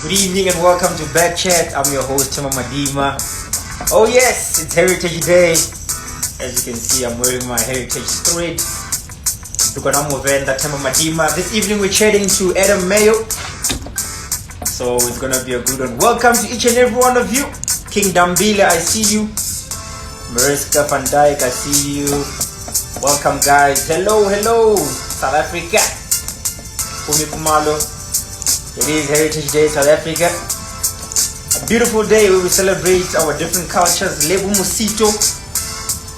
Good evening and welcome to BackChat. I'm your host, Chama Madima. Oh yes, it's Heritage Day. As you can see, I'm wearing my Heritage thread. This evening we're chatting to Adam Mayo. So it's gonna be a good one. Welcome to each and every one of you. King Dambile, I see you. Mariska Van Dyke, I see you. Welcome guys. Hello, South Africa. Pumi Kumalo. It is Heritage Day, South Africa. A beautiful day where we celebrate our different cultures. Lebu Musito.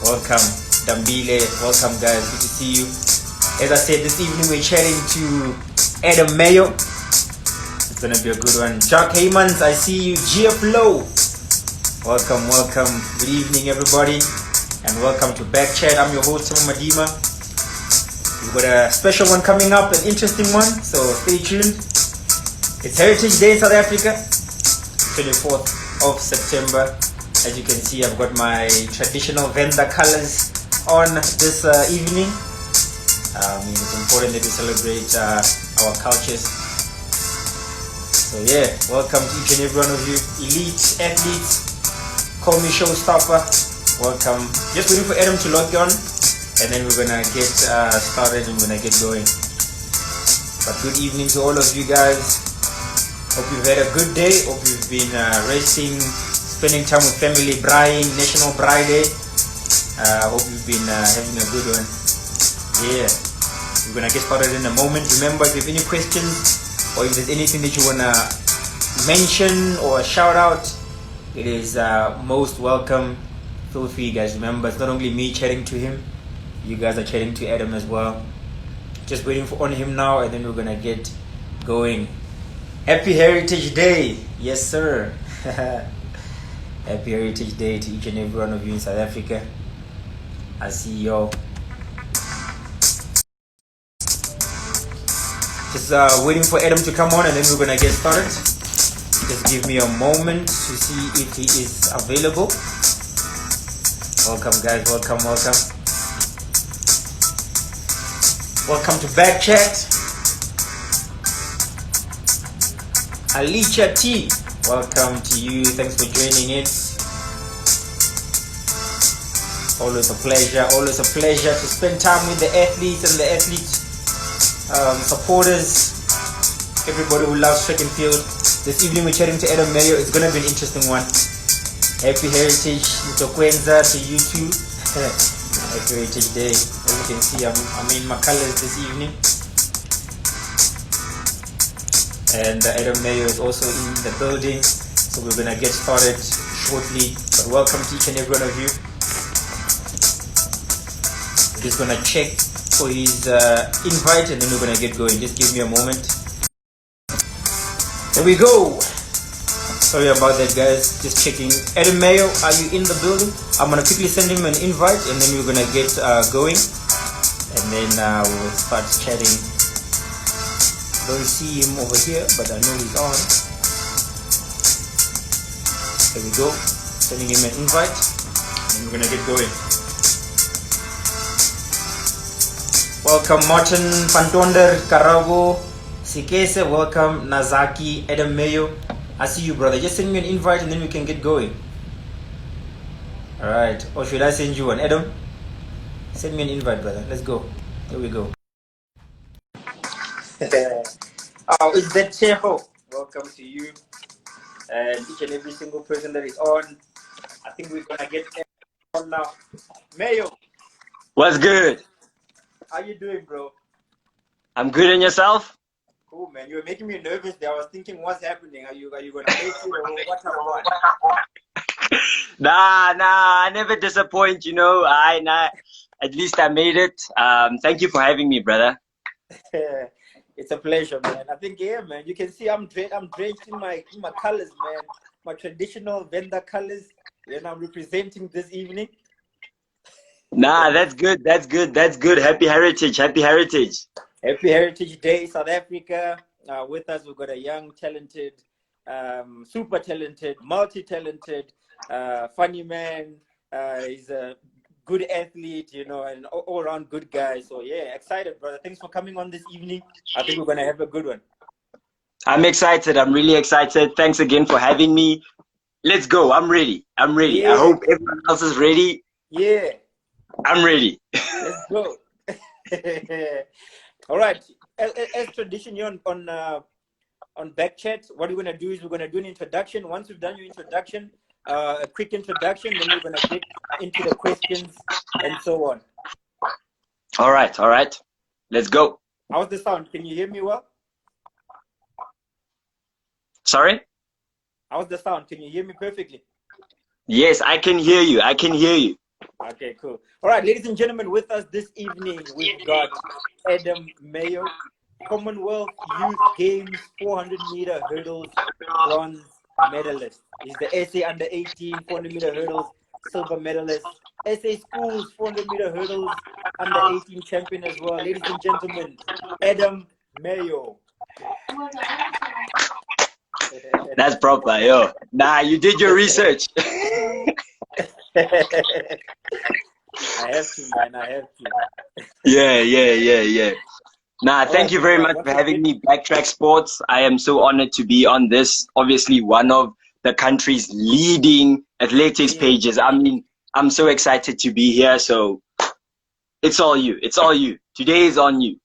Welcome, Dambile. Welcome, guys. Good to see you. As I said, this evening we're chatting to Adam Mayo. It's gonna be a good one. Jack Heymans, I see you. GF Low. Welcome. Good evening, everybody, and welcome to BackChat. I'm your host, Chama Madima. We've got a special one coming up, an interesting one, so stay tuned. It's Heritage Day in South Africa, 24th of September. As you can see, I've got my traditional Venda colors on this evening. It's important that we celebrate our cultures. So yeah, welcome to each and every one of you. Elite athletes, call me showstopper. Welcome. Just waiting for Adam to log on, and then we're gonna get started and we're gonna get going. But good evening to all of you guys. Hope you've had a good day. Hope you've been resting, spending time with family. National Braai Day. Hope you've been having a good one. Yeah, we're gonna get started in a moment. Remember, if you have any questions or if there's anything that you wanna mention or shout out, it is most welcome. Feel free, guys. Remember, it's not only me chatting to him. You guys are chatting to Adam as well. Just waiting on him now, and then we're gonna get going. Happy Heritage Day. Yes, sir. Happy Heritage Day to each and every one of you in South Africa. I see y'all. Just waiting for Adam to come on, and then we're gonna get started. Just give me a moment to see if he is available. Welcome, guys. Welcome. Welcome to BackChat. Alicia T, welcome to you. Thanks for joining in. Always a pleasure to spend time with the athletes and the supporters, everybody who loves track and field. This evening we're chatting to Adam Mayo. It's gonna be an interesting one. Happy Heritage Mtokwenza to you too. Happy Heritage Day. As you can see, I'm in my colors this evening. And Adam Mayo is also in the building, so we're gonna get started shortly. But welcome to each and every one of you. We're just gonna check for his invite, and then we're gonna get going. Just give me a moment. There we go. Sorry about that, guys. Just checking. Adam Mayo, are you in the building? I'm gonna quickly send him an invite, and then we're gonna get going, and then we'll start chatting. Don't see him over here, but I know he's on. There we go. Sending him an invite, and we're gonna get going. Welcome Martin Pantonder, Karabo, Sikese. Welcome Nazaki, Adam Mayo. I see you, brother. Just send me an invite, and then we can get going. All right. Or should I send you one, Adam? Send me an invite, brother. Let's go. Here we go. Oh, it's that Cheho. Welcome to you and each and every single person that is on. I think we're gonna get on now. Mayo, what's good? How you doing, bro? I'm good, and yourself? Cool, man. You were making me nervous there. I was thinking, what's happening? Are you gonna make it or what? Nah, I never disappoint. At least I made it. Thank you for having me, brother. It's a pleasure, man. I think, yeah, man. You can see I'm drenched in my colors, man. My traditional Venda colors, and I'm representing this evening. Nah, that's good. Happy Heritage. Happy Heritage Day, South Africa. With us, we've got a young, talented, super talented, multi-talented, funny man. He's a good athlete, and all-around good guy. So yeah, excited, brother. Thanks for coming on this evening. I think we're gonna have a good one. I'm excited. I'm really excited. Thanks again for having me. Let's go. I'm ready. I'm ready. I Yeah, hope everyone else is ready. yeah. I'm ready. Let's go. All right. As tradition here on BackChat, what we're gonna do is we're gonna do an introduction. Once we've done your introduction, a quick introduction, then we're gonna get into the questions and so on. All right. All right. Let's go. How's the sound? Can you hear me well? Sorry? How's the sound? Can you hear me perfectly? Yes, I can hear you. I can hear you. Okay, cool. All right, ladies and gentlemen, with us this evening, we've got Adam Mayo, Commonwealth Youth Games 400-meter hurdles bronze medalist. He's the SA under 18 400-meter hurdles silver medalist. SA Schools 400-meter hurdles under 18 champion as well. Ladies and gentlemen, Adam Mayo. That's proper, yo. Nah, you did your research. I have to, man. I have to. Yeah. Nah, All thank right, you very much for having me, Backtrack Sports. I am so honored to be on this. Obviously, one of the country's leading athletics pages. I mean, I'm so excited to be here. So it's all you. It's all you. Today is on you.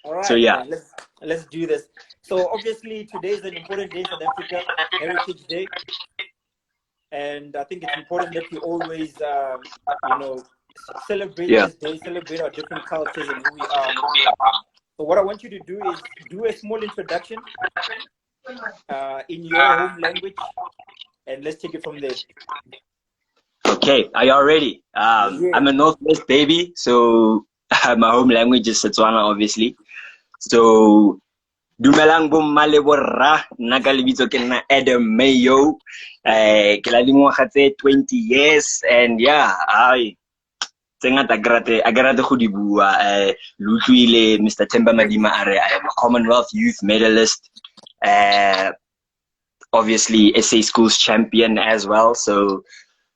All right, So yeah. man. Let's do this. So obviously today is an important day in South Africa, Heritage Day, and I think it's important that we always, celebrate this day, celebrate our different cultures and who we are. So what I want you to do is do a small introduction in your home language, and let's take it from there. Okay, are y'all ready? I'm a Northwest baby, so my home language is Setswana, obviously. So, dumelang bomma le borra, nna ka lebitso ke nna Adam Mayo. Ke la dingwaga tse 20 years, and yeah, tse ngata a ke rate go di bua. Le utlwile Mr. Themba Madima a re, I am a Commonwealth Youth Medalist. Obviously, SA Schools champion as well. So,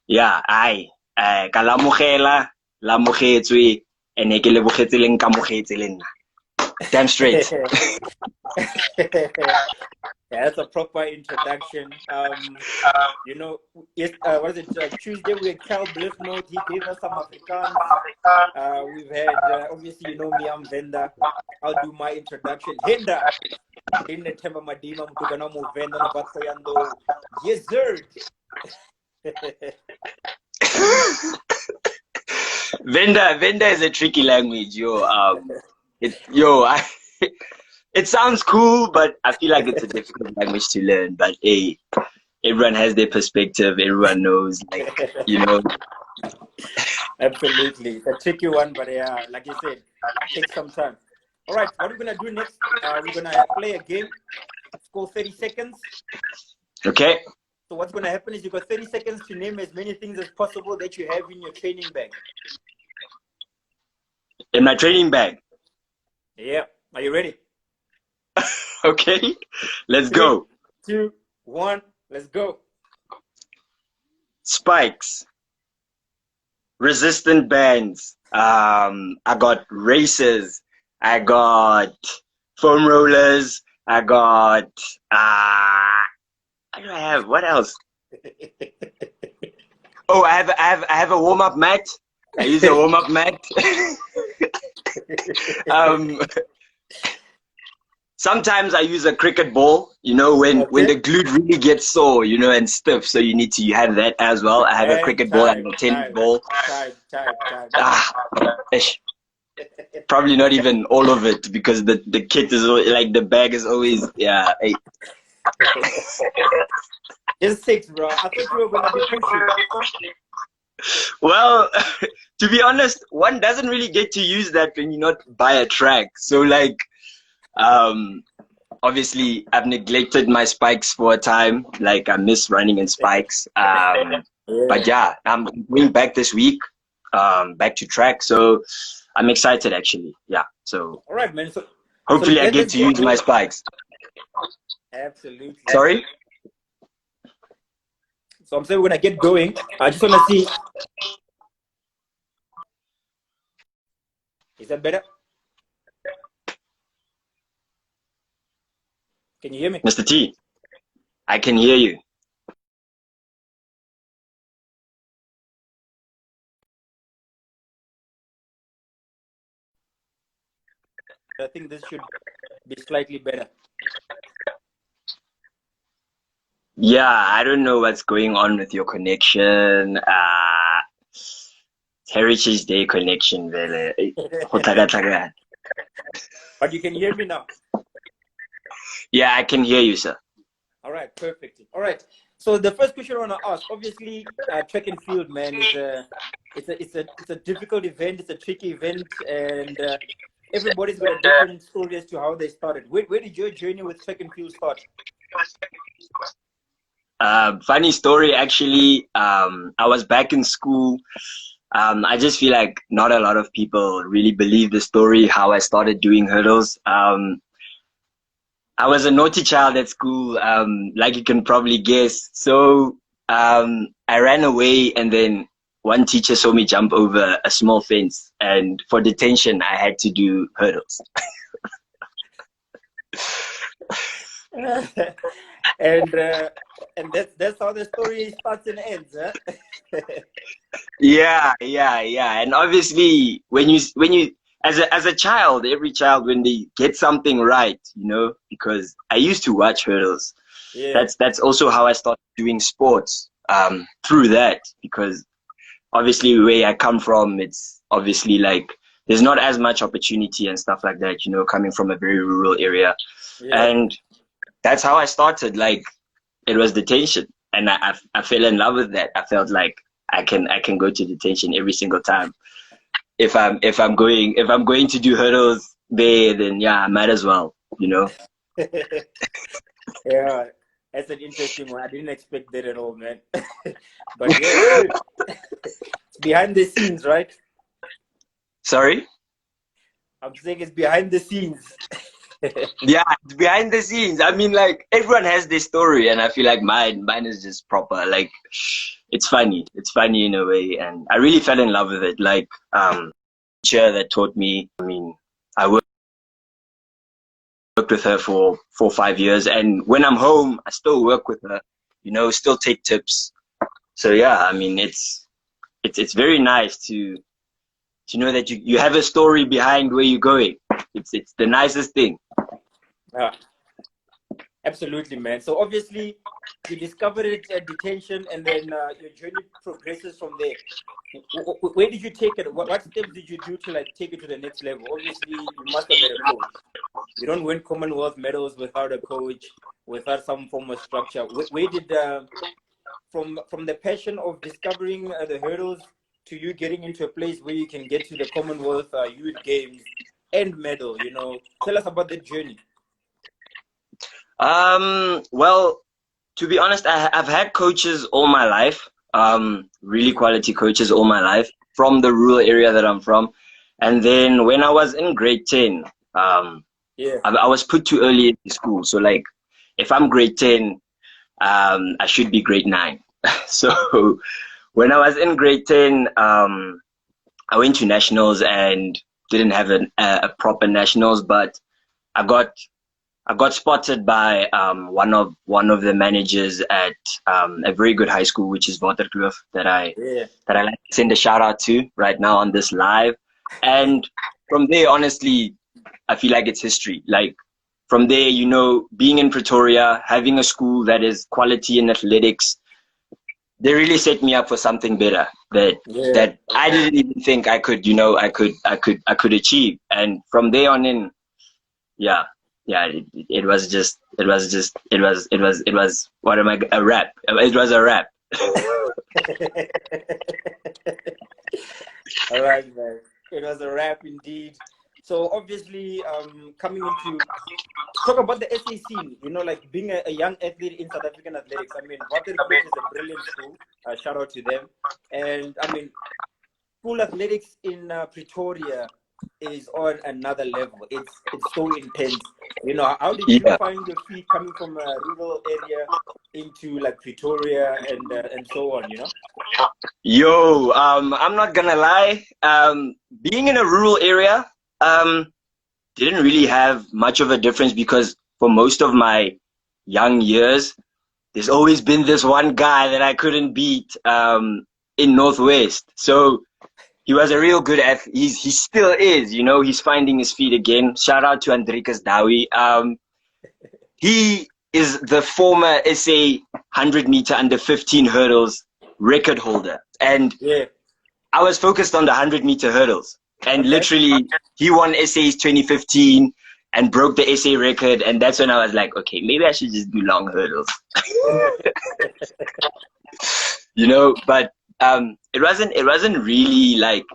yeah, ka lamogela, lamogetswe, ene ke lebogetse le nkamogetse le nna. Damn straight. Yeah, that's a proper introduction. Yes, what is it? Tuesday we had Cal Bliff Note. He gave us some Afrikaans. We've had, obviously, you know me, I'm Venda. I'll do my introduction. Hinda. In the Themba Madima, Mutugana Venda, Nabatkoyando. Yes, sir. Venda is a tricky language, yo. It sounds cool, but I feel like it's a difficult language to learn. But hey, everyone has their perspective. Everyone knows, Absolutely, it's a tricky one, but yeah, like you said, it takes some time. All right, what we're gonna do next? We're gonna play a game. It's called 30 seconds. Okay. So what's gonna happen is you got 30 seconds to name as many things as possible that you have in your training bag. In my training bag. Yeah. Are you ready? Okay. Let's go. 3, 2, 1. Let's go. Spikes. Resistant bands. I got races. I got foam rollers. I got what do I have? What else? Oh, I have a warm-up mat. I use a warm-up mat. Sometimes I use a cricket ball, when the glute really gets sore, and stiff, so you have that as well. I have a cricket ball and a tennis ball. Probably not even all of it, because the kit is like, the bag is always, yeah. It's 6, bro. I thought you were gonna be pushing. Well, to be honest, one doesn't really get to use that when you not buy a track. So obviously I've neglected my spikes for a time. Like, I miss running in spikes. But yeah, I'm going back this week, back to track. So I'm excited, actually. Yeah. So all right, man. So hopefully I get to use my spikes. Absolutely. Sorry? So I'm saying we're gonna get going. I just wanna see. Is that better? Can you hear me? Mr. T, I can hear you. I think this should be slightly better. Yeah, I don't know what's going on with your connection. Heritage Day connection, vele. But you can hear me now. Yeah, I can hear you, sir. All right, perfect. All right. So the first question I want to ask, obviously, track and field, man, it's a difficult event. It's a tricky event, and everybody's got a different story as to how they started. Where did your journey with track and field start? Funny story, actually. I was back in school. I just feel like not a lot of people really believe the story, how I started doing hurdles. I was a naughty child at school, like you can probably guess. So I ran away, and then one teacher saw me jump over a small fence, and for detention, I had to do hurdles. And that's how the story starts and ends, huh? Yeah. And obviously, when you as a child, every child, when they get something right, because I used to watch hurdles. Yeah. That's also how I started doing sports. Through that, because obviously where I come from, it's obviously like there's not as much opportunity and stuff like that, coming from a very rural area. Yeah. And that's how I started. Like, it was detention, and I fell in love with that. I felt like I can go to detention every single time. If I'm going to do hurdles there, then yeah, I might as well, Yeah, that's an interesting one. I didn't expect that at all, man. But yeah, it's behind the scenes, right? Sorry? I'm saying it's behind the scenes. Yeah, it's behind the scenes. I mean, like, everyone has their story, and I feel like mine is just proper. Like, it's funny. It's funny in a way, and I really fell in love with it. Like, teacher that taught me. I mean, I worked with her for 4 or 5 years, and when I'm home, I still work with her. Still take tips. So yeah, I mean, it's very nice to know that you have a story behind where you're going. It's the nicest thing. Absolutely, man. So obviously, you discovered it at detention, and then your journey progresses from there. Where did you take it? What steps did you do to like take it to the next level? Obviously, you must have had a coach. You don't win Commonwealth medals without a coach, without some form of structure. Where did from the passion of discovering the hurdles to you getting into a place where you can get to the Commonwealth Youth Games and medal? Tell us about that journey. Well, to be honest, I've had coaches all my life, really quality coaches all my life from the rural area that I'm from. And then when I was in grade 10, I was put too early in school. So like, if I'm grade 10, I should be grade 9. So when I was in grade 10, I went to nationals and didn't have a proper nationals, but I got spotted by one of the managers at a very good high school, which is Backtrack, that I like to send a shout out to right now on this live. And from there, honestly, I feel like it's history. Like, from there, being in Pretoria, having a school that is quality in athletics, they really set me up for something better that I didn't even think I could achieve. And from there on in, it was what am I, a rap. It was a rap. All right, man. It was a rap indeed. So obviously, coming into talk about the SA scene, like being a young athlete in South African athletics. I mean, Backtrack is a brilliant school. Shout out to them. And I mean, school athletics in Pretoria is on another level. It's so intense. How did you find your feet coming from a rural area into like Pretoria and so on? Yo, I'm not gonna lie. Being in a rural area, didn't really have much of a difference, because for most of my young years, there's always been this one guy that I couldn't beat in Northwest. So he was a real good athlete. He still is, you know, he's finding his feet again. Shout out to Andrikas Dawi. He is the former SA 100 meter under 15 hurdles record holder. And I was focused on the 100 meter hurdles. And literally, he won SA's 2015 and broke the SA record. And that's when I was like, okay, maybe I should just do long hurdles. You know, but it wasn't really like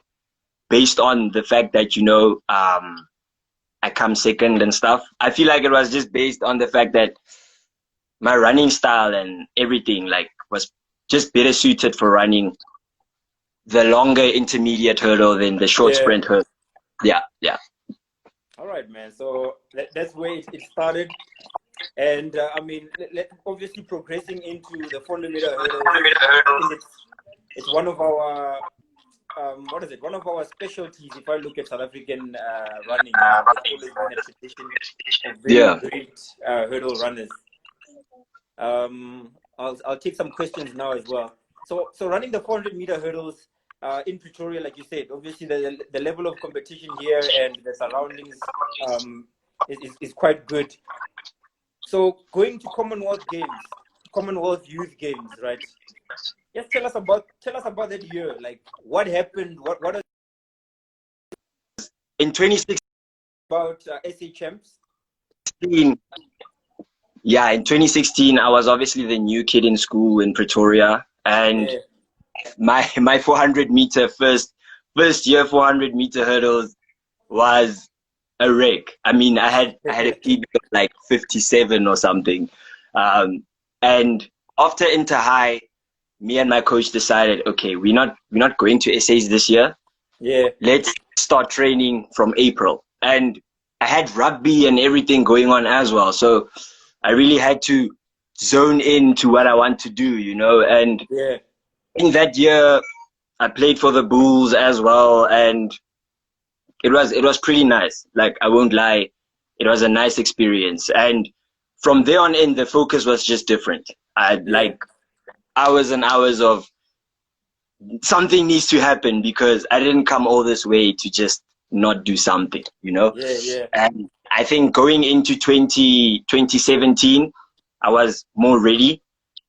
based on the fact that, you know, I come second and stuff. I feel like it was just based on the fact that my running style and everything like was just better suited for running the longer intermediate hurdle than the short sprint hurdle. Yeah. All right, man. So that's where it started. And I mean, obviously progressing into the 400 meter hurdle, it's one of our one of our specialties. If I look at South African running, there's always been a tradition of very great hurdle runners. I'll take some questions now as well. So running the 400 meter hurdles in Pretoria, like you said, obviously the level of competition here and the surroundings is quite good. So going to Commonwealth Youth Games, right? Just tell us about that year. Like what happened? What in 2016 about SA champs? Yeah, in 2016, I was obviously the new kid in school in Pretoria, and my 400 meter first year 400 meter hurdles was a wreck. I mean, I had a PB of like 57 or something, and after inter high, me and my coach decided, okay, we're not going to SAs this year. Yeah, let's start training from April. And I had rugby and everything going on as well, so I really had to zone into what I want to do, you know. And in that year, I played for the Bulls as well, and it was pretty nice. Like, I won't lie, it was a nice experience. And from there on in, the focus was just different. I like hours and hours of something needs to happen, because I didn't come all this way to just not do something, you know. And I think going into 2017, I was more ready.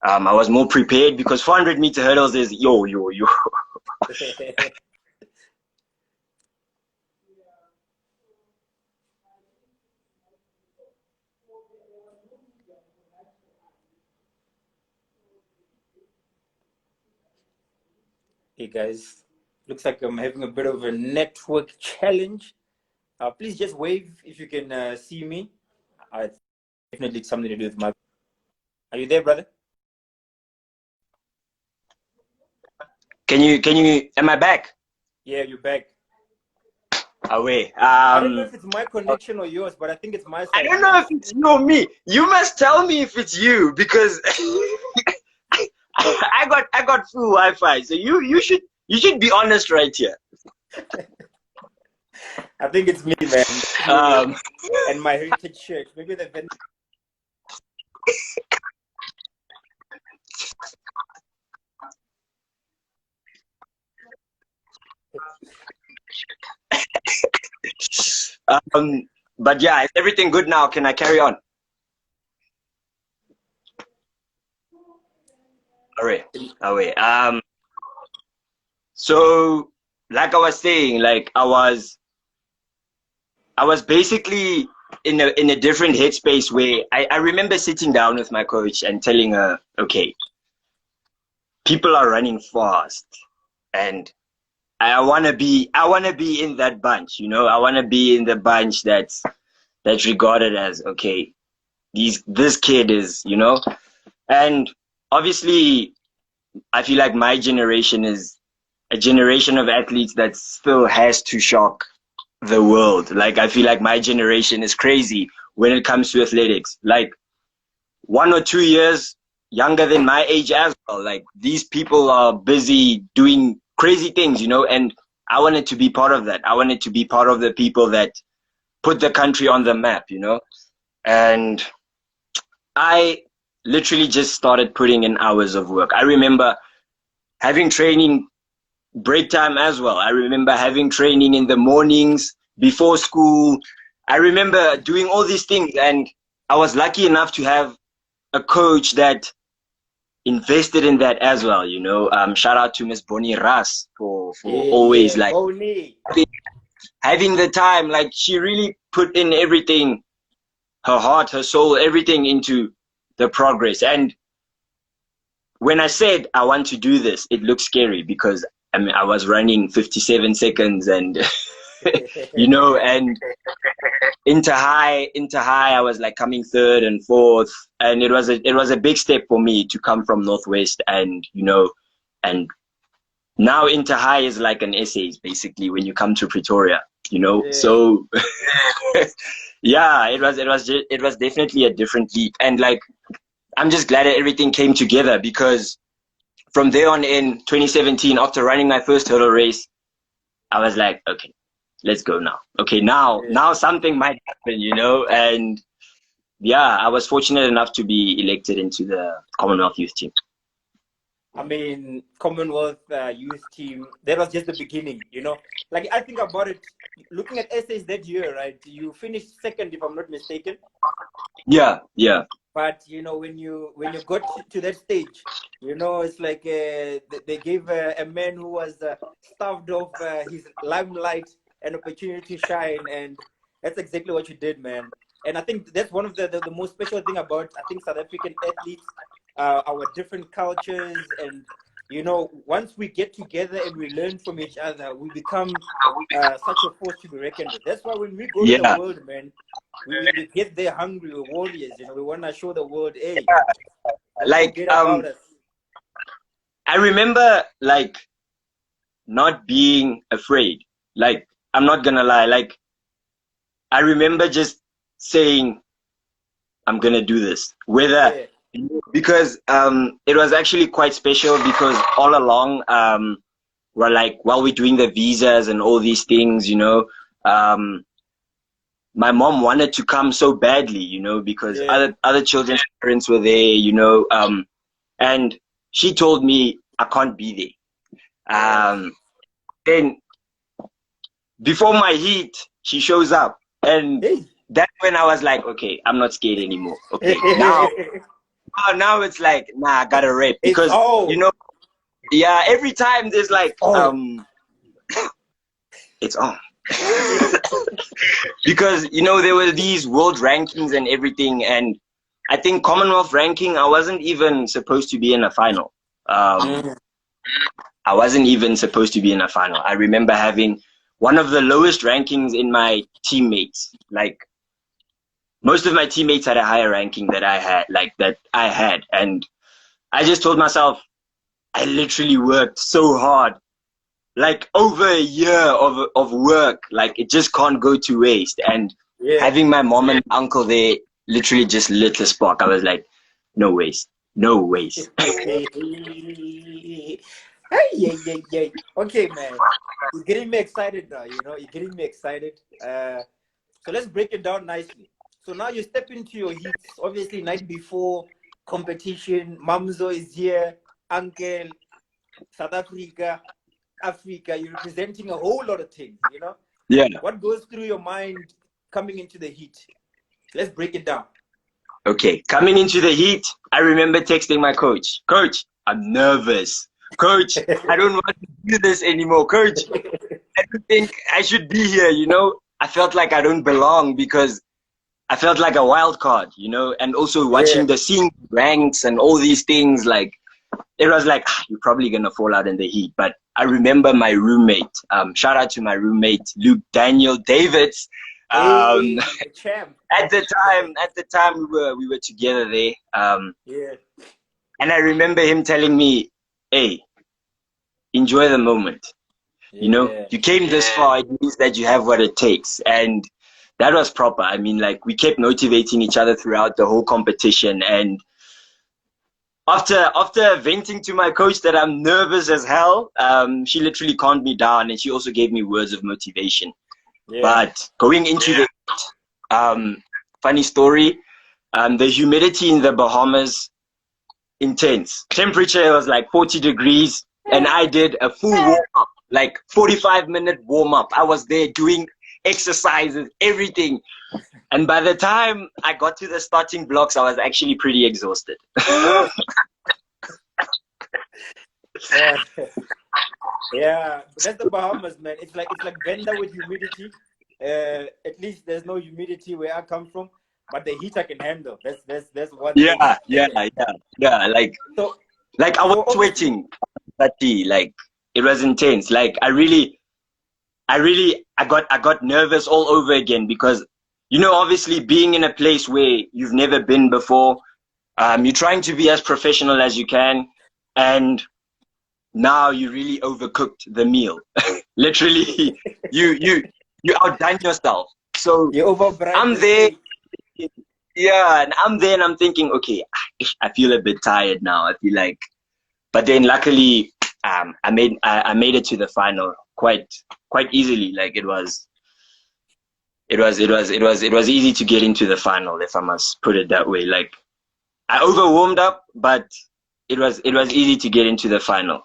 I was more prepared, because 400 meter hurdles is yo. Hey guys, looks like I'm having a bit of a network challenge. Please just wave if you can see me. It's definitely something to do with my. Are you there, brother? Can you? Am I back? Yeah, you're back. Away. I don't know if it's my connection or yours, but I think it's my side. I don't know if it's you or me. You must tell me if it's you, because I got full Wi-Fi. So you should be honest right here. I think it's me, man. And my heritage shirt. Maybe the vendor. But yeah, is everything good now? Can I carry on? All right. So like I was saying, like I was basically in a different headspace, where I remember sitting down with my coach and telling her, okay, people are running fast, and I wanna be in that bunch, you know. I wanna be in the bunch that's regarded as, okay, this kid is, you know. And obviously I feel like my generation is a generation of athletes that still has to shock the world. Like, I feel like my generation is crazy when it comes to athletics. Like 1 or 2 years younger than my age as well. Like, these people are busy doing crazy things, you know, and I wanted to be part of that. I wanted to be part of the people that put the country on the map, you know. And I literally just started putting in hours of work. I remember having training break time as well. I remember having training in the mornings before school. I remember doing all these things, and I was lucky enough to have a coach that invested in that as well, you know. Shout out to Miss Bonnie Ras for always like having the time. Like, she really put in everything, her heart, her soul, everything into the progress. And when I said I want to do this, it looked scary because I mean I was running 57 seconds and you know, and into high I was like coming third and fourth, and it was a big step for me to come from Northwest, and you know, and now into high is like an essays basically when you come to Pretoria, you know. So yeah, it was definitely a different leap, and like I'm just glad that everything came together, because from there on in 2017, after running my first hurdle race, I was like, okay, let's go now. Okay, now something might happen, you know. And yeah, I was fortunate enough to be elected into the Commonwealth Youth Team. I mean, Commonwealth Youth Team, that was just the beginning, you know. Like, I think about it, looking at essays that year, right? You finished second, if I'm not mistaken. Yeah. But you know, when you got to that stage, you know, it's like they gave a man who was starved of his limelight an opportunity to shine, and that's exactly what you did, man. And I think that's one of the most special thing about, I think, South African athletes, our different cultures, and you know, once we get together and we learn from each other, we become such a force to be reckoned with. That's why when we go to the world, man, we get there hungry, we're warriors, you know. We want to show the world, hey, like about us. I remember like not being afraid. Like, I'm not gonna lie, like I remember just saying I'm gonna do this, whether because it was actually quite special, because all along we're like, while we're doing the visas and all these things, you know, my mom wanted to come so badly, you know, because other children's parents were there, you know, and she told me I can't be there. Then before my heat, she shows up, and that's when I was like, okay, I'm not scared anymore. Okay, now it's like, nah, I gotta rep, because you know, yeah, every time there's like it's on. Because you know, there were these world rankings and everything, and I think Commonwealth ranking, I wasn't even supposed to be in a final. I wasn't even supposed to be in a final. I remember having one of the lowest rankings in my teammates. Like, most of my teammates had a higher ranking that I had, and I just told myself, I literally worked so hard, like over a year of work. Like, it just can't go to waste. And having my mom and uncle there literally just lit the spark. I was like, no waste. Okay, man, you're getting me excited now, you know. You're getting me excited. So let's break it down nicely. So now you step into your heats, obviously night before competition. Mamzo is here, Uncle, South Africa, you're representing a whole lot of things, you know. What goes through your mind coming into the heat? Let's break it down. Okay, coming into the heat, I remember texting my coach, I'm nervous. Coach, I don't want to do this anymore. Coach, I don't think I should be here, you know. I felt like I don't belong, because I felt like a wild card, you know. And also watching the seeing ranks and all these things, like, it was like, you're probably gonna fall out in the heat. But I remember my roommate, shout out to my roommate Luke Daniel Davids. At the time we were together there. And I remember him telling me, hey, enjoy the moment. You know, you came this far, it means that you have what it takes. And that was proper. I mean, like, we kept motivating each other throughout the whole competition. And after venting to my coach that I'm nervous as hell, she literally calmed me down, and she also gave me words of motivation. But going into the funny story. The humidity in the Bahamas, intense. Temperature was like 40 degrees, and I did a full warm-up, like 45-minute warm-up. I was there doing exercises, everything. And by the time I got to the starting blocks, I was actually pretty exhausted. Yeah, that's the Bahamas, man. It's like Venda with humidity. At least there's no humidity where I come from, but the heat I can handle. That's one thing. Yeah. Like I was sweating. Like it was intense. Like I got nervous all over again because, you know, obviously being in a place where you've never been before, you're trying to be as professional as you can, and now you really overcooked the meal. Literally, you outdone yourself. So I'm there. Yeah, and I'm there and I'm thinking, okay, I feel a bit tired now. I feel like, but then luckily, I made it to the final quite easily. Like it was easy to get into the final, if I must put it that way. Like I over warmed up, but it was easy to get into the final.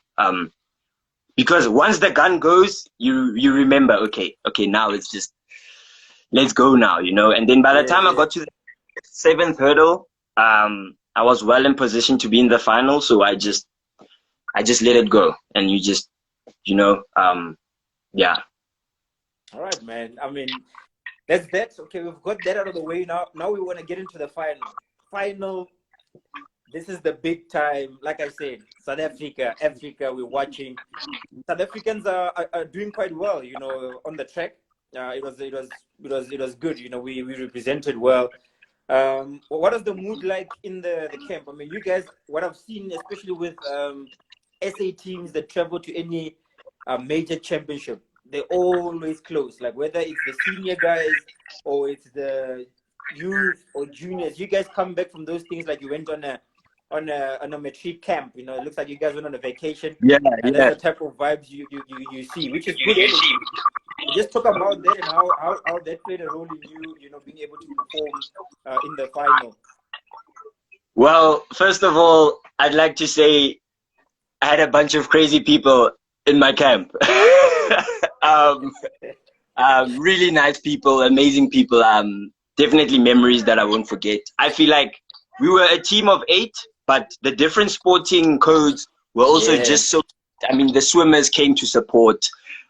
Because once the gun goes, you remember, okay, now it's just, let's go now, you know. And then by the time I got to the 7th hurdle, I was well in position to be in the final, so I just let it go, and you just, you know, yeah. All right, man. I mean, that's okay. We've got that out of the way now. Now we want to get into the final. This is the big time. Like I said, South Africa, we're watching. South Africans are doing quite well, you know, on the track. It was good. You know, we represented well. What is the mood like in the camp? I mean, you guys, what I've seen, especially with SA teams that travel to any major championship, they're always close. Like whether it's the senior guys or it's the youth or juniors, you guys come back from those things like you went on a matric camp. You know, it looks like you guys went on a vacation. And that's the type of vibes you see, which is good energy. Just talk about that and how that played a role in you know, being able to perform in the final. Well, first of all, I'd like to say I had a bunch of crazy people in my camp. Really nice people, amazing people. Definitely memories that I won't forget. I feel like we were a team of 8, but the different sporting codes were also just so. I mean, the swimmers came to support.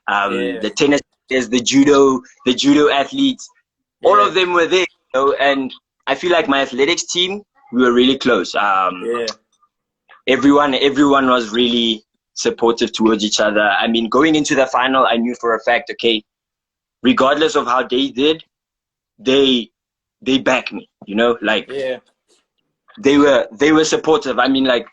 The tennis players, the judo athletes, all of them were there. You know? And I feel like my athletics team, we were really close. Everyone was really supportive towards each other. I mean, going into the final, I knew for a fact, okay, regardless of how they did, they back me, you know, like they were supportive. I mean, like,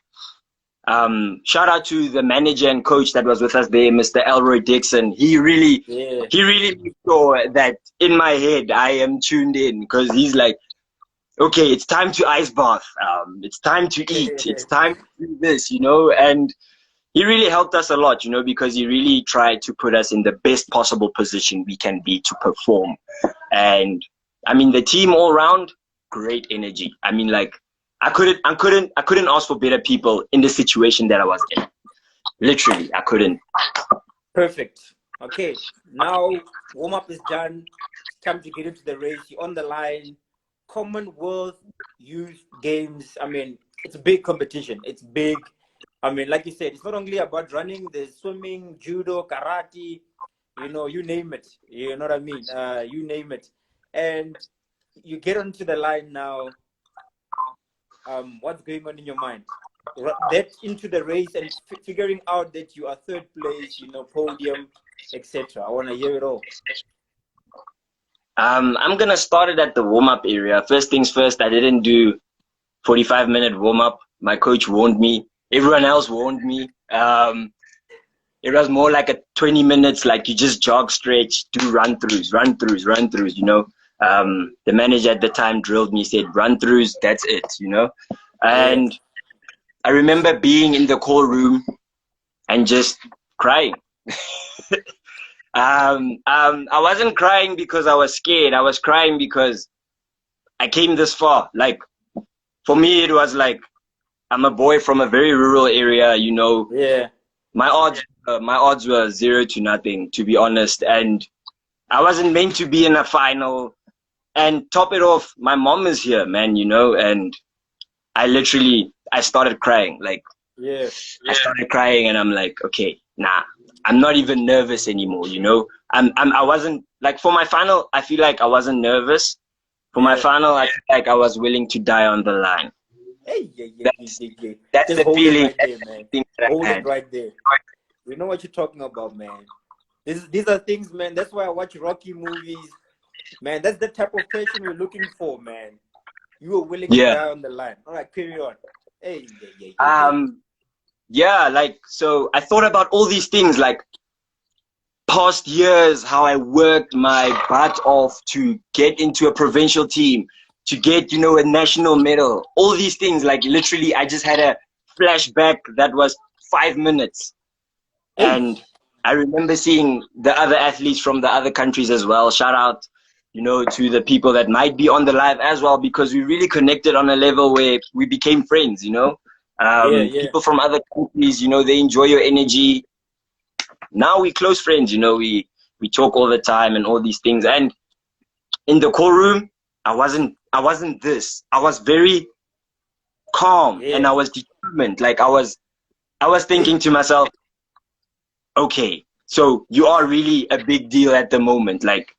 shout out to the manager and coach that was with us there, Mr. Elroy Dixon. He really made sure that in my head I am tuned in, because he's like, okay, it's time to ice bath, it's time to eat, it's time to do this, you know. And he really helped us a lot, you know, because he really tried to put us in the best possible position we can be to perform. And I mean, the team all around, great energy. I mean, like, I couldn't ask for better people in the situation that I was in. Literally, I couldn't. Perfect. Okay, now warm up is done. It's time to get into the race. You're on the line. Commonwealth Youth Games. I mean, it's a big competition. It's big. I mean, like you said, it's not only about running. There's swimming, judo, karate. You know, you name it. You know what I mean? You name it. And you get onto the line now. What's going on in your mind? That into the race and figuring out that you are 3rd place, you know, podium, etc. I want to hear it all. I'm gonna start it at the warm-up area. First things first, I didn't do 45-minute warm-up. My coach warned me. Everyone else warned me. It was more like a 20 minutes, like you just jog, stretch, do run-throughs, you know. The manager at the time drilled me, said run-throughs, that's it, you know. And I remember being in the call room and just crying. I wasn't crying because I was scared. I was crying because I came this far. Like, for me, it was like, I'm a boy from a very rural area, you know. Yeah. My odds were 0-0, to be honest. And I wasn't meant to be in a final. And top it off, my mom is here, man, you know, and I started crying. Like, Yeah. I started crying and I'm like, okay, nah, I'm not even nervous anymore, you know. I wasn't, like, for my final, I feel like I wasn't nervous. For my final, I feel like I was willing to die on the line. Hey, yeah. That's Just the hold feeling. it right there, man. Hold it right there. We know what you're talking about, man. These are things, man. That's why I watch Rocky movies. Man, that's the type of person we're looking for, man. You were willing to die on the line. All right, carry on. Hey, yeah, like, so I thought about all these things, like, past years, how I worked my butt off to get into a provincial team, to get, you know, a national medal, all these things. Like, literally, I just had a flashback that was 5 minutes. And I remember seeing the other athletes from the other countries as well. Shout out, you know, to the people that might be on the live as well, because we really connected on a level where we became friends, you know. People from other countries, you know, they enjoy your energy. Now we close friends, you know, we talk all the time and all these things. And in the call room, I wasn't this. I was very calm and I was determined. Like, I was thinking to myself, okay, so you are really a big deal at the moment. Like,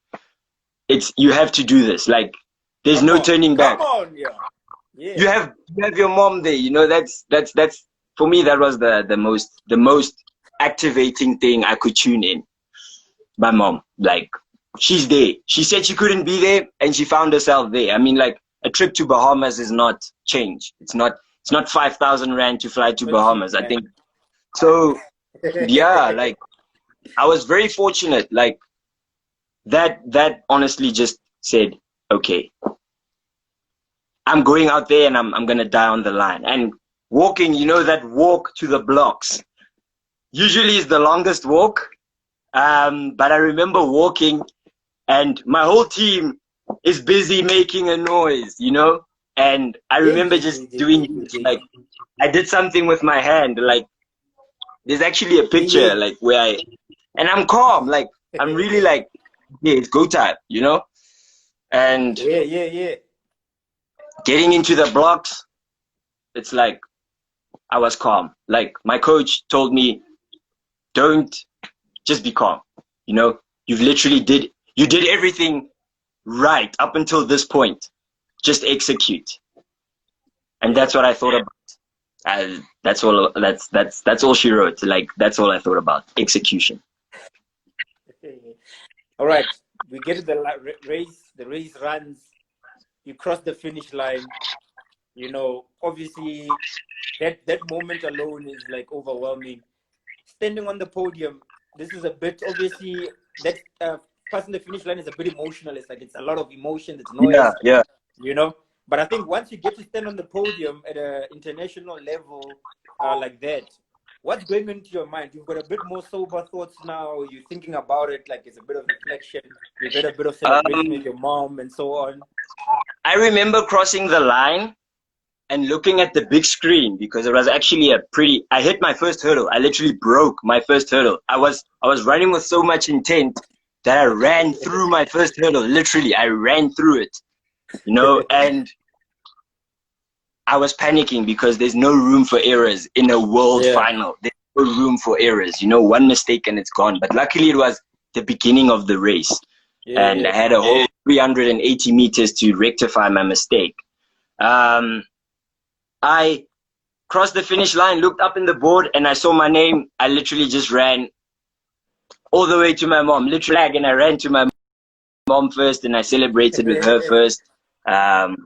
you have to do this. Like, there's no turning back. Come on, yeah. You have your mom there, you know. That's for me, that was the most activating thing I could tune in. My mom, like, she's there. She said she couldn't be there and she found herself there. I mean, like, a trip to Bahamas is not change. It's not 5,000 rand to fly to Bahamas, I think. So yeah, like, I was very fortunate. Like, that honestly just said, okay, I'm going out there and I'm gonna die on the line. And walking, you know, that walk to the blocks usually is the longest walk. But I remember walking and my whole team is busy making a noise, you know? And I remember just doing this, like, I did something with my hand. Like, there's actually a picture, like, where and I'm calm, like, I'm really like, yeah, it's go time, you know? And getting into the blocks, it's like, I was calm. Like, my coach told me, just be calm. You know, you did everything right up until this point. Just execute. And that's what I thought about. That's all she wrote. Like, that's all I thought about. Execution. All right, we get to the race. The race runs. You cross the finish line. You know, obviously, that moment alone is like overwhelming. Standing on the podium, this is a bit, obviously, that passing the finish line is a bit emotional. It's like, it's a lot of emotion. It's noise. Yeah. You know, but I think once you get to stand on the podium at an international level like that, what's going into your mind? You've got a bit more sober thoughts now. You're thinking about it like it's a bit of reflection. You've had a bit of celebration with your mom and so on. I remember crossing the line and looking at the big screen, because it was actually I hit my first hurdle. I literally broke my first hurdle. I was running with so much intent that I ran through my first hurdle. Literally, I ran through it, you know, and I was panicking because there's no room for errors in a world final. There's no room for errors, you know, one mistake and it's gone. But luckily it was the beginning of the race. I had a whole 380 meters to rectify my mistake. I crossed the finish line, looked up in the board, and I saw my name. I literally just ran all the way to my mom, literally, and I ran to my mom first, and I celebrated with her first. And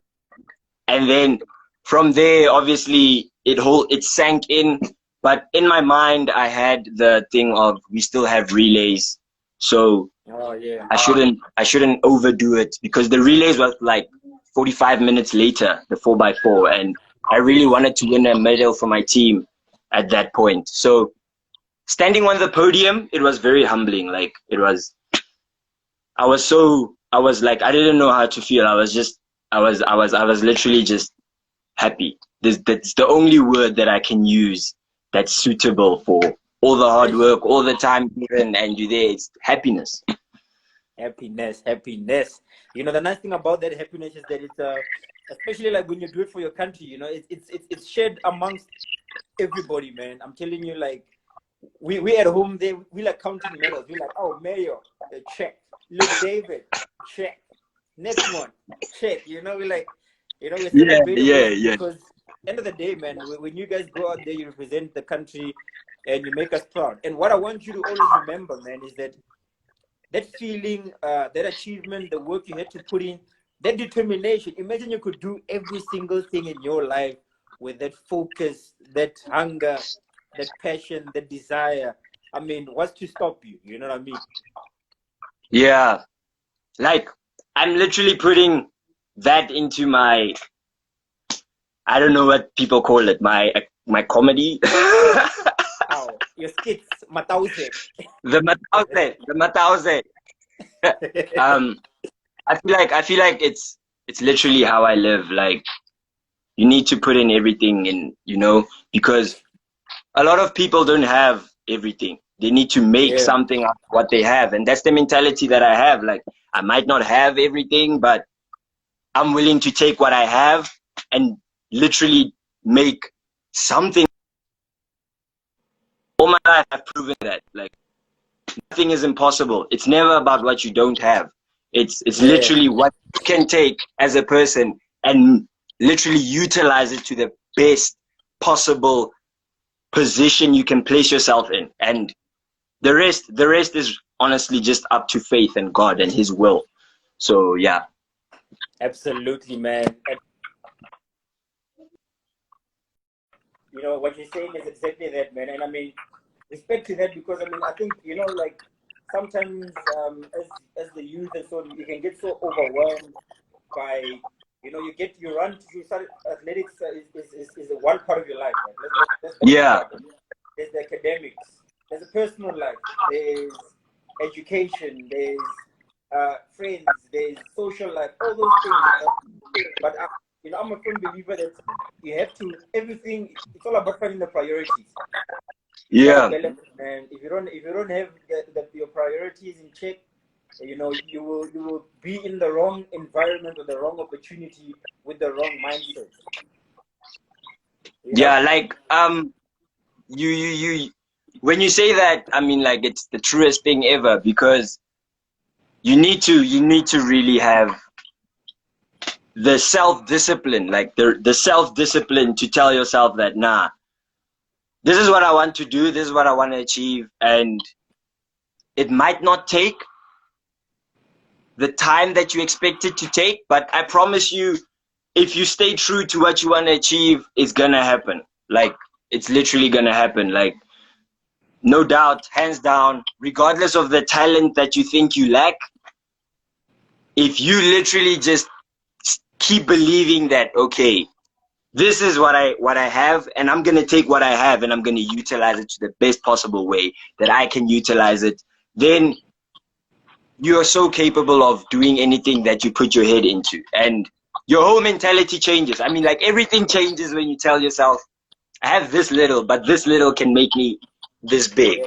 then from there, obviously, it sank in. But in my mind, I had the thing of, we still have relays, so I shouldn't overdo it, because the relays was like 45 minutes later, the 4x4, and I really wanted to win a medal for my team at that point. So standing on the podium, it was very humbling. Like, I was like, I didn't know how to feel. I was just I was literally just happy. That's the only word that I can use that's suitable for all the hard work, all the time given, and you there. It's happiness. Happiness. You know, the nice thing about that happiness is that it's especially like when you do it for your country. You know, it's shared amongst everybody, man. I'm telling you, like we at home there, we like counting medals. We like, oh, Mayo, check. Look, David, check. Next one, check. You know, we like, you know, we're celebrating because end of the day, man, when you guys go out there, you represent the country and you make us proud. And what I want you to always remember, man, is that feeling, that achievement, the work you had to put in, that determination. Imagine you could do every single thing in your life with that focus, that hunger, that passion, that desire. I mean, what's to stop you? You know what I mean? Yeah. Like, I'm literally putting that into my, I don't know what people call it, my comedy. Oh, your skits, matause. The matause. I feel like it's literally how I live. Like, you need to put in everything in, you know, because a lot of people don't have everything. They need to make something out of what they have, and that's the mentality that I have. Like, I might not have everything, but I'm willing to take what I have and literally make something. All my life I've proven that, like, nothing is impossible. It's never about what you don't have. It's literally what you can take as a person and literally utilize it to the best possible position you can place yourself in. And the rest is honestly just up to faith and God and his will. So yeah. Absolutely, man. You know, what you're saying is exactly that, man. And I mean, respect to that, because I mean, I think, you know, like sometimes as the youth and so, you can get so overwhelmed by, you know, you run to start athletics is one part of your life, right? Let's there's the academics, there's a personal life, there's education, there's friends, there's social life, all those things. But you know, I'm a firm believer that you have to everything. It's all about finding the priorities. Balance, man. If you don't have your priorities in check, you know, you will be in the wrong environment or the wrong opportunity with the wrong mindset. Like you when you say that, I mean, like, it's the truest thing ever, because you need to really have the self-discipline, like the self-discipline to tell yourself that, nah, this is what I want to do, this is what I want to achieve, and it might not take the time that you expect it to take, but I promise you, if you stay true to what you want to achieve, it's gonna happen. Like, it's literally gonna happen. Like, no doubt, hands down, regardless of the talent that you think you lack, if you literally just keep believing that, okay, this is what I have, and I'm gonna take what I have and I'm gonna utilize it to the best possible way that I can utilize it, then you are so capable of doing anything that you put your head into, and your whole mentality changes. I mean, like, everything changes when you tell yourself, I have this little, but this little can make me this big.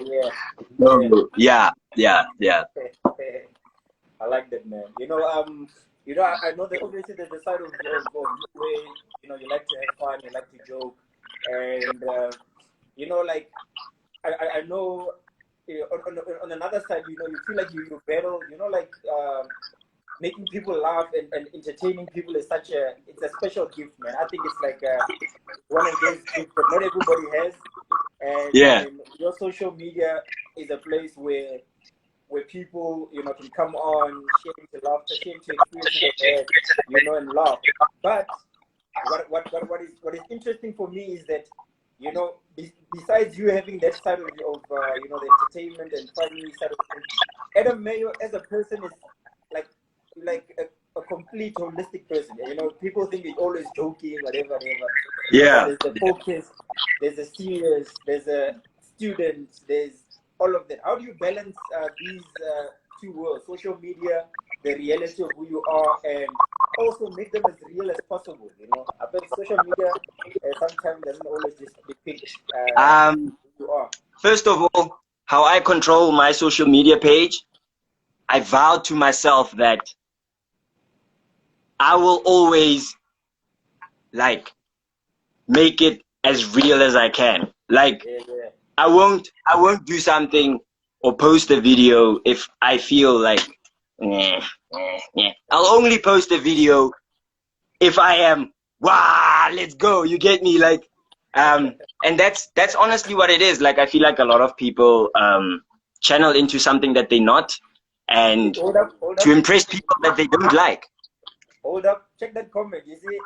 Yeah. I like that, man. You know, I know that obviously there's the side of where, you know, you like to have fun, you like to joke, and you know, like I know, on another side, you know, you feel like you battle, you know, like making people laugh and entertaining people is it's a special gift, man. I think it's like one of those gifts that not everybody has, and your social media is a place where people, you know, can come on, share to laughter, share to experience, you know, and laugh. But what is interesting for me is that, you know, besides you having that side of you know, the entertainment and funny side of things, Adam Mayo as a person is like a complete holistic person. You know, people think he's always joking, whatever. Yeah. There's the focus, there's the serious, there's a student, there's all of that. How do you balance these two worlds, social media, the reality of who you are, and also make them as real as possible. You know, I bet social media sometimes doesn't always just depict who you are. First of all, how I control my social media page, I vowed to myself that I will always like make it as real as I can. Like I won't do something or post a video if I feel like I'll only post a video if I am wow, let's go. You get me? Like and that's honestly what it is. Like I feel like a lot of people channel into something that they're not, and Hold up. to impress people that they don't like. Hold up, check that comment. You see,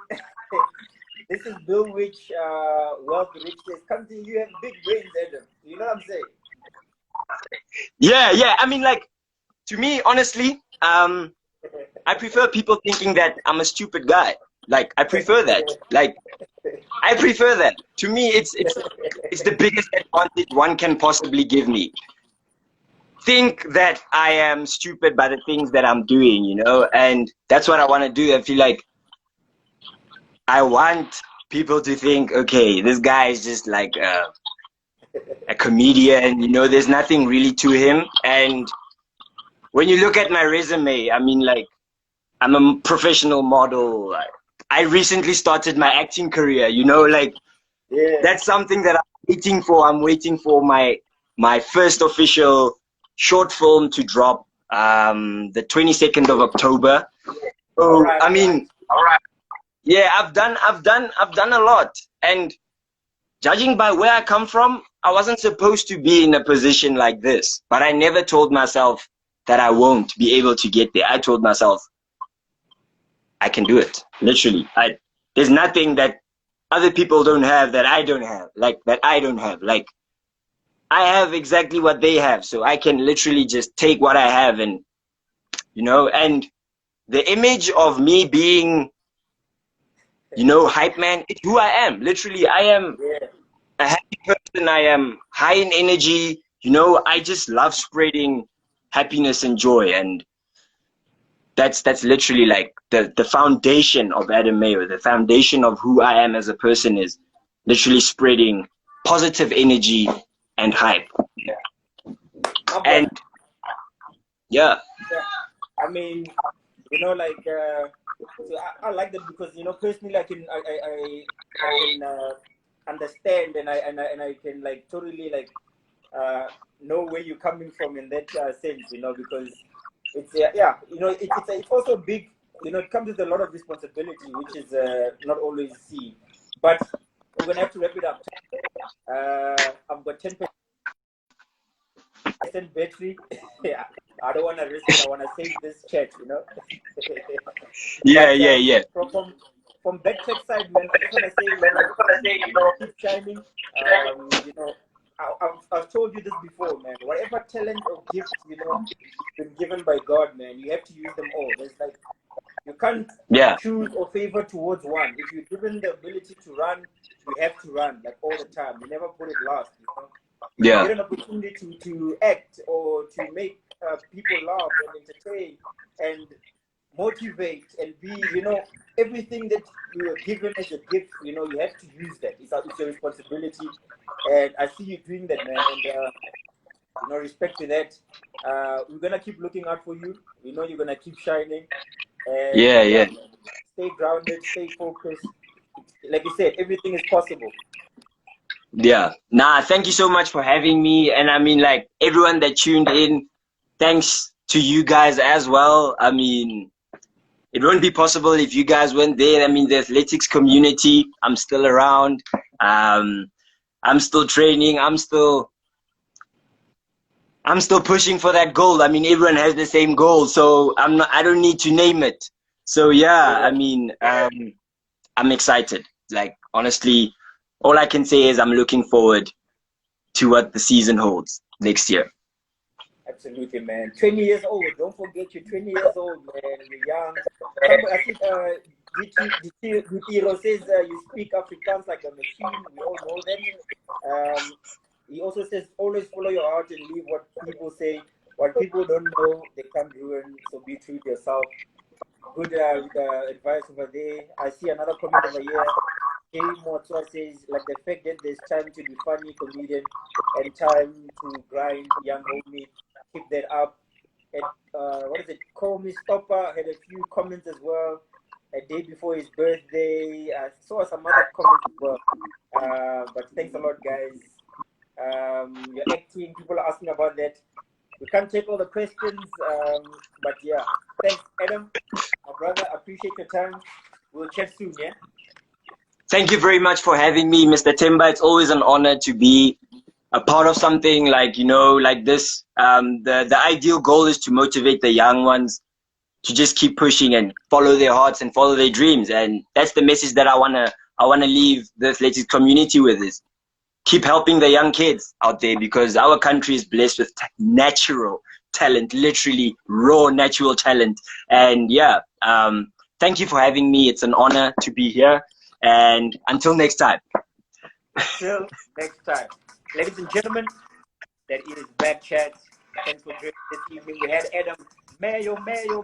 this is Bill Witch, Wealth Rich says, come to you have big brains, Adam. You know what I'm saying? Yeah. I mean, like, to me, honestly, I prefer people thinking that I'm a stupid guy. Like, I prefer that. Like, I prefer that. To me, it's the biggest advantage one can possibly give me. Think that I am stupid by the things that I'm doing, you know, and that's what I want to do. I feel like I want people to think, okay, this guy is just like a comedian, you know, there's nothing really to him. And when you look at my resume, I mean, like, I'm a professional model. I recently started my acting career, you know, like, that's something that I'm waiting for. I'm waiting for my first official short film to drop the 22nd of October. So I mean, yeah, I've done a lot, and judging by where I come from, I wasn't supposed to be in a position like this, but I never told myself that I won't be able to get there. I told myself I can do it. Literally, there's nothing that other people don't have that I don't have, like that I don't have. Like I have exactly what they have, so I can literally just take what I have, and you know, and the image of me being, you know, hype man, it's who I am. Literally, I am a happy person. I am high in energy. You know, I just love spreading happiness and joy, and that's literally like the foundation of Adam Mayo. The foundation of who I am as a person is literally spreading positive energy and hype. And I mean, you know, like so I like that because, you know, personally I can understand, and I can like totally like know where you're coming from in that sense, you know, because it's you know, it's also big, you know, it comes with a lot of responsibility, which is not always seen. But we're gonna have to wrap it up. I've got 10% battery. Yeah, I don't want to risk it. I want to save this chat, you know. Yeah. From Backtrack side, man, I just want to say, you know, keep shining. You know, I've told you this before, man. Whatever talent or gift, you know, been given by God, man, you have to use them all. There's like, you can't choose or favor towards one. If you're given the ability to run, you have to run like all the time. You never put it last, you know. You get an opportunity to act or to make people laugh and entertain and motivate and be, you know, everything that you are given as a gift, you know, you have to use that. It's your responsibility, and I see you doing that, man. And you know, respect to that. We're gonna keep looking out for you. We know you're gonna keep shining. And, stay grounded, stay focused. Like you said, everything is possible. Yeah. Nah, thank you so much for having me. And I mean, like, everyone that tuned in, thanks to you guys as well. I mean, it wouldn't be possible if you guys weren't there. I mean, the athletics community, I'm still around. I'm still training. I'm still pushing for that goal. I mean, everyone has the same goal, so I don't need to name it. So yeah, I mean, I'm excited. Like, honestly, all I can say is I'm looking forward to what the season holds next year. Absolutely, man. 20 years old. Don't forget, you're 20 years old, man. You're young. I think Gutiro says you speak Afrikaans like a machine. We all know that. He also says always follow your heart and leave what people say. What people don't know, they can't ruin. So be true to yourself. Good advice over there. I see another comment over here. Jay Motswa says, like the fact that there's time to be funny, comedian, and time to grind, young homie. Keep that up. And what is it? Call me Stopper had a few comments as well. A day before his birthday, I saw some other comments as well. But thanks a lot, guys. You're acting. People are asking about that. We can't take all the questions, but yeah. Thanks, Adam, my brother. Appreciate your time. We'll chat soon, yeah. Thank you very much for having me, Mr. Timba. It's always an honor to be a part of something like, you know, like this. The ideal goal is to motivate the young ones to just keep pushing and follow their hearts and follow their dreams. And that's the message that I wanna leave the athletics community with, is keep helping the young kids out there, because our country is blessed with natural talent, literally raw natural talent. And yeah, thank you for having me. It's an honor to be here. And until next time. Until next time. Ladies and gentlemen, that is BackChat. Thanks for joining this evening. We had Adam Mayo. Great.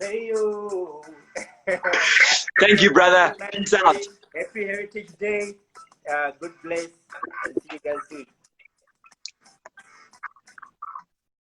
Mayo. Thank you, brother. Happy Heritage Day. Good bless. See you guys soon.